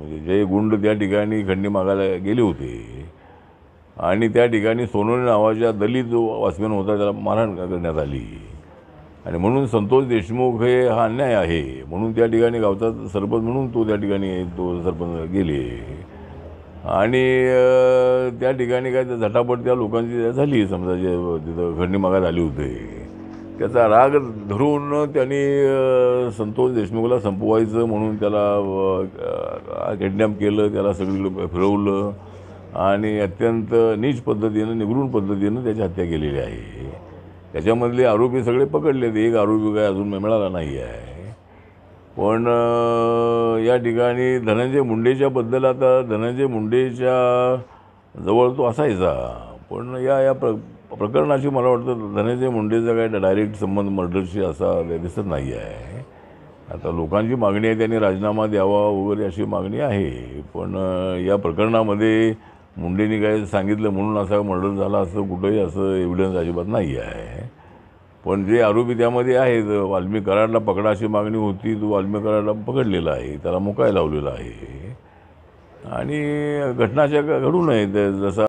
म्हणजे जे गुंड त्या ठिकाणी खंडणी मागायला गेले होते आणि त्या ठिकाणी सोनवणे नावाच्या दलित जो वॉचमॅन होता त्याला मारहाण करण्यात आली आणि म्हणून संतोष देशमुख हे हा अन्याय आहे म्हणून त्या ठिकाणी गावचा सरपंच म्हणून तो त्या ठिकाणी तो सरपंच गेले आणि त्या ठिकाणी काय झटापट त्या लोकांची झाली समजा जे तिथं खंडणी मागायला आली होते त्याचा राग धरून त्यांनी संतोष देशमुखला संपवायचं म्हणून त्याला किडनॅप केलं त्याला सगळीकडे फिरवलं आणि अत्यंत नीच पद्धतीनं निगृण पद्धतीनं त्याची हत्या केलेली आहे. त्याच्यामधले आरोपी सगळे पकडलेत एक आरोपी काय अजून मिळाला नाही आहे. पण या ठिकाणी धनंजय मुंडेच्याबद्दल आता धनंजय मुंडेच्या जवळ तो असायचा पण या प्रकरणाशी मला वाटतं धनंजय मुंडेचा काय डायरेक्ट संबंध मर्डरशी असा दिसत नाही आहे. आता लोकांची मागणी आहे त्यांनी राजीनामा द्यावा वगैरे अशी मागणी आहे पण या प्रकरणामध्ये मुंडेंनी काय सांगितलं म्हणून असा मर्डर झाला असं कुठंही असं एव्हिडन्स अजिबात नाही आहे. पण जे आरोपी त्यामध्ये आहेत वाल्मिक कराडला पकडा अशी मागणी होती तो वाल्मिक कराडला पकडलेला आहे त्याला मोकाय लावलेला आहे आणि घटनाच्या घडू नयेत जसा